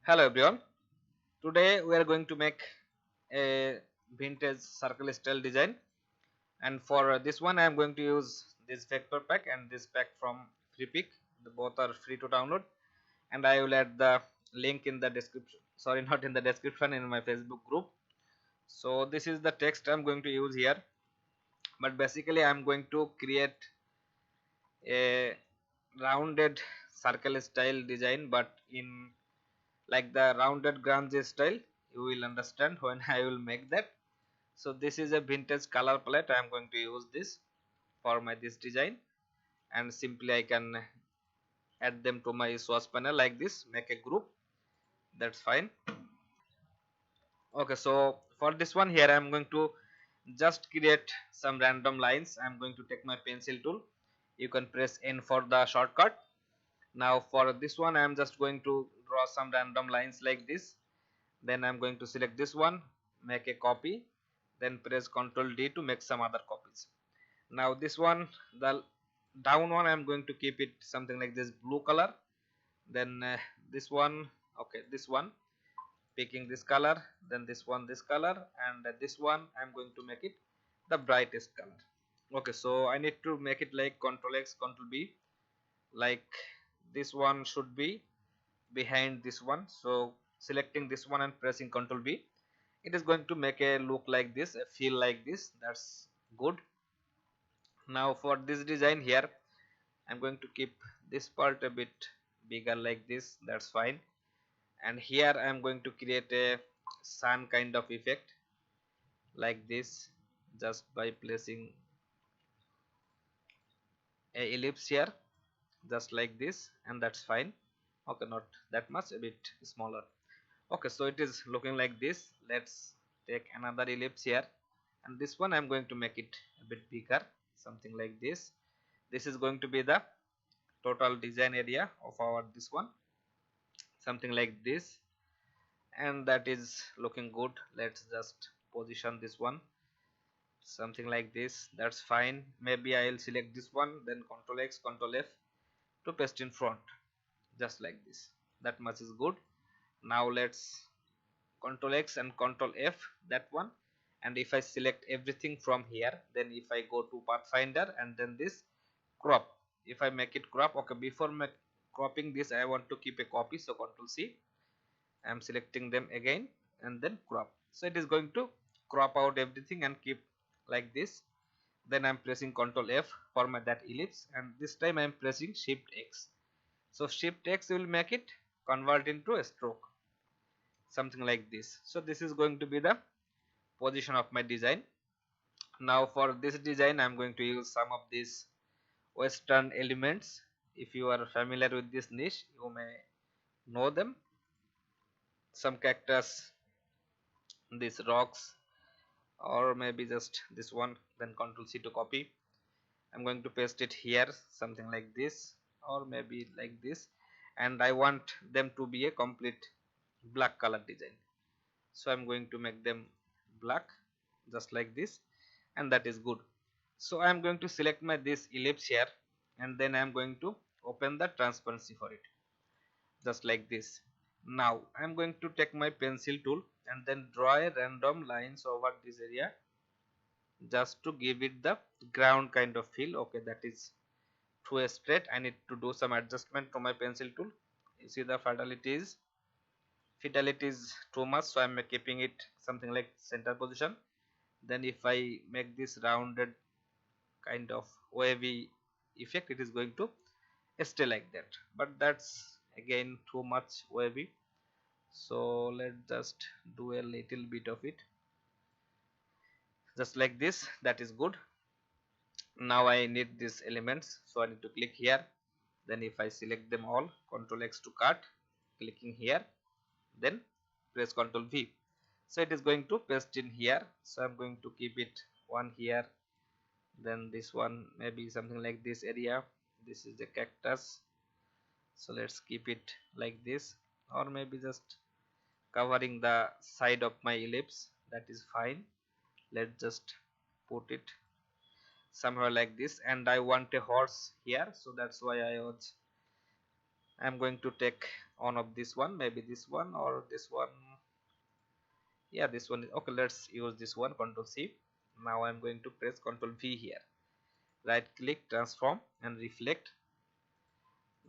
Hello everyone. Today we are going to make a vintage circle style design, and for this one I am going to use this vector pack and this pack from FreePic. Both are free to download, and I will add the link in the description. Sorry, not in the description, in my Facebook group. So this is the text I am going to use here, but basically I am going to create a rounded circle style design, but in like the rounded grunge style. You will understand when I will make that. So this is a vintage color palette. I am going to use this for my this design, and simply I can add them to my source panel like this, make a group. That's fine. Okay, so for this one here I am going to just create some random lines. I am going to take my pencil tool. You can press N for the shortcut. Now for this one I am just going to draw some random lines like this. Then I'm going to select this one, make a copy, then press Ctrl D to make some other copies. Now this one, the down one, I'm going to keep it something like this blue color. Then this one, okay, this one, picking this color, then this color, and this one I'm going to make it the brightest color. Okay, so I need to make it like Ctrl X, Ctrl B, like this one should be behind this one. So selecting this one and pressing Ctrl B, it is going to make a look like this, a feel like this. That's good. Now for this design here I'm going to keep this part a bit bigger like this. That's fine. And here I'm going to create a sun kind of effect like this, just by placing a ellipse here, just like this, and that's fine. Okay, not that much, a bit smaller. Okay, so it is looking like this. Let's take another ellipse here, and this one I'm going to make it a bit bigger, something like this. This is going to be the total design area of our this one, something like this, and that is looking good. Let's just position this one something like this. That's fine. Maybe I'll select this one, then Ctrl X, Ctrl F to paste in front, just like this. That much is good. Now let's Ctrl X and Ctrl F that one, and if I select everything from here, then if I go to Pathfinder and then this crop, if I make it crop, okay, before cropping this I want to keep a copy, so Ctrl C, I am selecting them again and then crop. So it is going to crop out everything and keep like this. Then I am pressing Ctrl F for my that ellipse, and this time I am pressing Shift X. So Shift X will make it convert into a stroke, something like this. So this is going to be the position of my design. Now for this design I am going to use some of these western elements. If you are familiar with this niche, you may know them. Some cactus, these rocks, or maybe just this one. Then Ctrl C to copy. I'm going to paste it here, something like this, or maybe like this, and I want them to be a complete black color design. So I'm going to make them black, just like this, and that is good. So I'm going to select my this ellipse here, and then I'm going to open the transparency for it, just like this. Now I'm going to take my pencil tool and then draw a random lines over this area, just to give it the ground kind of feel. Okay, that is too straight. I need to do some adjustment to my pencil tool. You see the fidelity is too much, so I'm keeping it something like center position. Then if I make this rounded kind of wavy effect, it is going to stay like that, but that's again too much wavy. So let's just do a little bit of it, just like this. That is good. Now I need these elements, so I need to click here. Then if I select them all, Ctrl X to cut, clicking here, then press Ctrl V. So it is going to paste in here. So I'm going to keep it one here, then this one maybe something like this area. This is the cactus, so let's keep it like this, or maybe just covering the side of my ellipse. That is fine. Let's just put it somewhere like this, and I want a horse here, so that's why I was I'm going to take one of this one, maybe this one or this one. Yeah, this one is okay. Let's use this one, Control C. Now I'm going to press Control V here, right click, transform and reflect.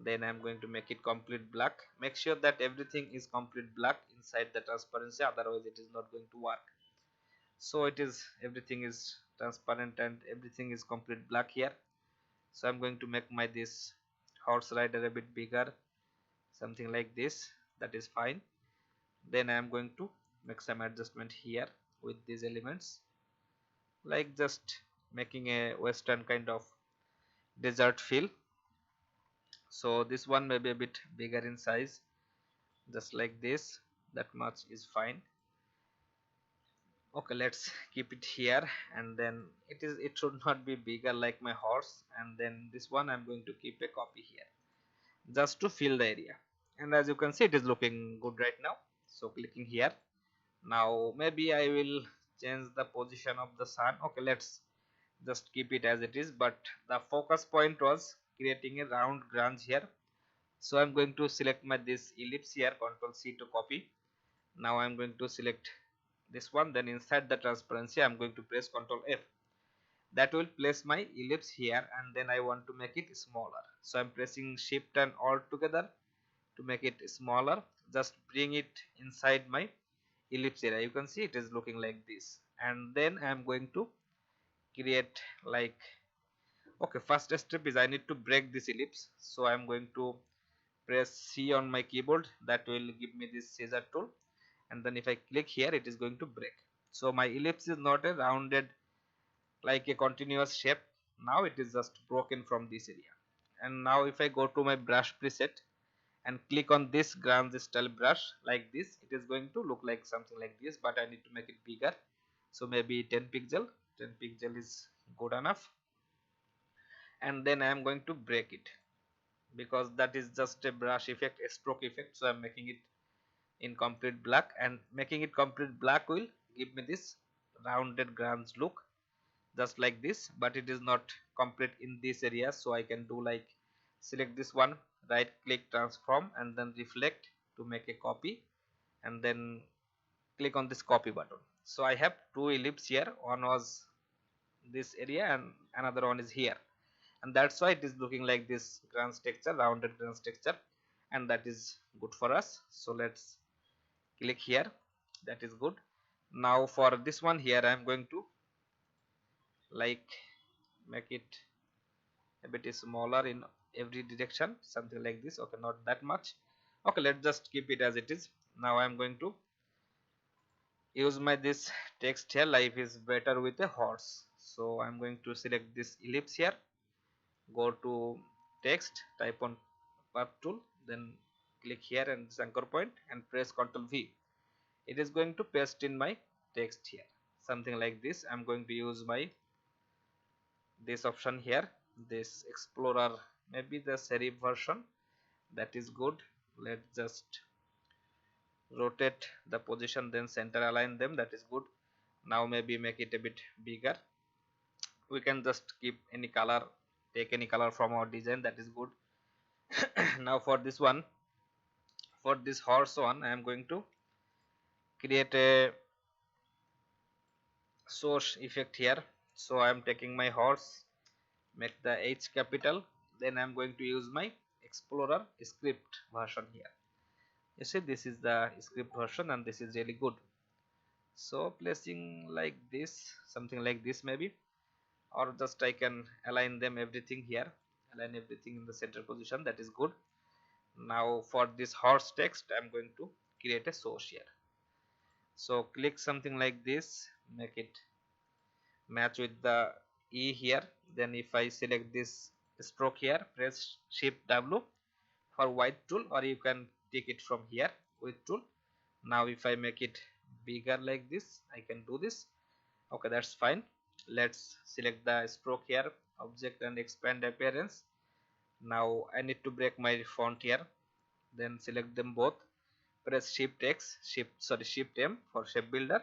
Then I'm going to make it complete black. Make sure that everything is complete black inside the transparency, otherwise it is not going to work. So it is, everything is transparent and everything is complete black here. So I'm going to make my this horse rider a bit bigger, something like this. That is fine. Then I am going to make some adjustment here with these elements, like just making a western kind of desert feel. So this one may be a bit bigger in size, just like this. That much is fine. Okay, let's keep it here, and then it should not be bigger like my horse. And then this one I'm going to keep a copy here, just to fill the area. And as you can see, it is looking good right now. So clicking here, now maybe I will change the position of the sun. Okay, let's just keep it as it is, but the focus point was creating a round grunge here. So I'm going to select my this ellipse here, Control C to copy. Now I'm going to select this one, then inside the transparency I'm going to press Control F. That will place my ellipse here, and then I want to make it smaller. So I'm pressing Shift and Alt together to make it smaller. Just bring it inside my ellipse area. You can see it is looking like this. And then I am going to create like, okay, first step is I need to break this ellipse. So I am going to press C on my keyboard. That will give me this scissor tool, and then if I click here, it is going to break. So my ellipse is not a rounded like a continuous shape. Now it is just broken from this area. And now if I go to my brush preset and click on this grunge style brush like this, it is going to look like something like this, but I need to make it bigger. So maybe 10 pixel. 10 pixel is good enough. And then I am going to break it, because that is just a brush effect, a stroke effect. So I'm making it in complete black, and making it complete black will give me this rounded grunge look, just like this. But it is not complete in this area, so I can do like, select this one, right click, transform and then reflect to make a copy, and then click on this copy button. So I have two ellipse here, one was this area and another one is here, and that's why it is looking like this grunge texture, rounded grunge texture, and that is good for us. So let's click here. That is good. Now for this one here, I am going to like make it a bit smaller in every direction, something like this. Okay, not that much. Okay, let's just keep it as it is. Now I am going to use my this text here, life is better with a horse. So I'm going to select this ellipse here, go to text, type on path tool, then click here and this anchor point and press Ctrl V. It is going to paste in my text here, something like this. I'm going to use my this option here, this explorer, maybe the serif version. That is good. Let's just rotate the position, then center align them. That is good. Now maybe make it a bit bigger. We can just keep any color, take any color from our design. That is good. Now for this one, for this horse one, I am going to create a source effect here. So I am taking my horse, make the H capital, then I am going to use my explorer script version here. You see, this is the script version and this is really good. So placing like this, something like this maybe, or just I can align them everything here, align everything in the center position. That is good. Now for this horse text, I am going to create a source here. So click something like this, make it match with the E here. Then if I select this stroke here, press Shift W for white tool, or you can take it from here with tool. Now if I make it bigger like this, I can do this. Okay, that's fine. Let's select the stroke here, object and expand appearance. Now I need to break my font here, then select them both, press Shift X, Shift M for shape builder,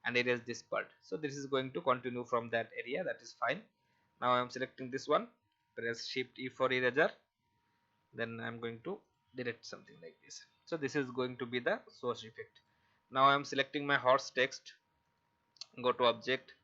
and erase this part. So this is going to continue from that area. That is fine. Now I am selecting this one, press Shift E for eraser, then I am going to direct something like this. So this is going to be the source effect. Now I am selecting my horse text, go to object,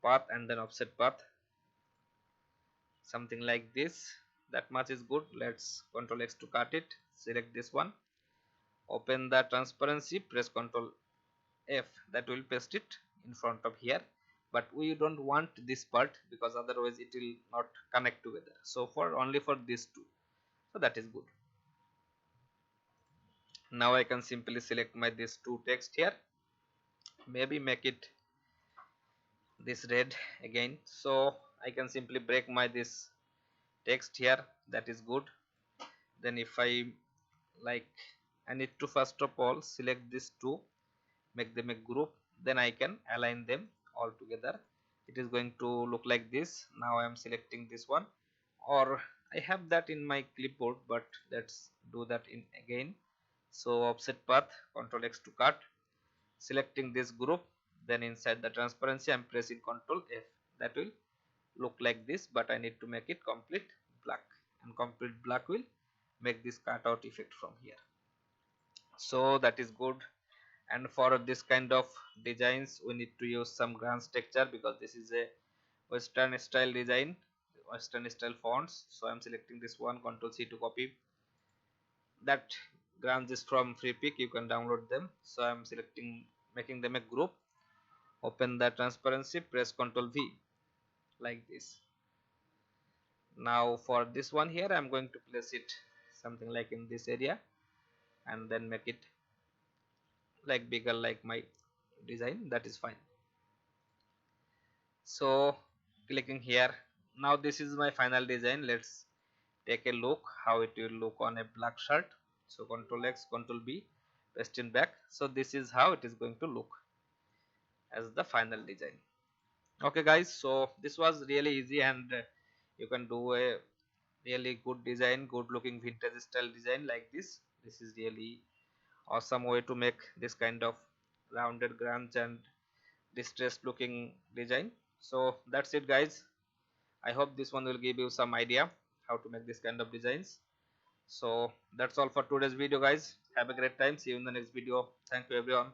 path, and then offset path, something like this. That much is good. Let's Ctrl X to cut it. Select this one, open the transparency, press Ctrl F, that will paste it in front of here. But we don't want this part because otherwise it will not connect together. So for only for these two, so that is good. Now I can simply select my this two text here, maybe make it this red again. So I can simply break my this text here, that is good. Then if I like, I need to first of all select these two, make them a group, then I can align them all together. It is going to look like this. Now I am selecting this one, or I have that in my clipboard, but let's do that in again. So offset path, Ctrl X to cut, selecting this group, then inside the transparency I'm pressing Ctrl F. That will look like this, but I need to make it complete black, and complete black will make this cutout effect from here. So that is good. And for this kind of designs we need to use some grunge texture because this is a western style design, western style fonts. So I'm selecting this one, Ctrl C to copy. That grunge is from Freepik, you can download them. So I'm selecting, making them a group, open the transparency, press Ctrl V, like this. Now for this one here I'm going to place it something like in this area, and then make it like bigger like my design, that is fine. So clicking here, now this is my final design. Let's take a look how it will look on a black shirt. So Ctrl X, Ctrl B, paste in back. So this is how it is going to look as the final design. Okay guys, so this was really easy, and you can do a really good design, good looking vintage style design like this. This is really awesome way to make this kind of rounded grunge and distressed looking design. So that's it guys. I hope this one will give you some idea how to make this kind of designs. So that's all for today's video guys. Have a great time. See you in the next video. Thank you everyone.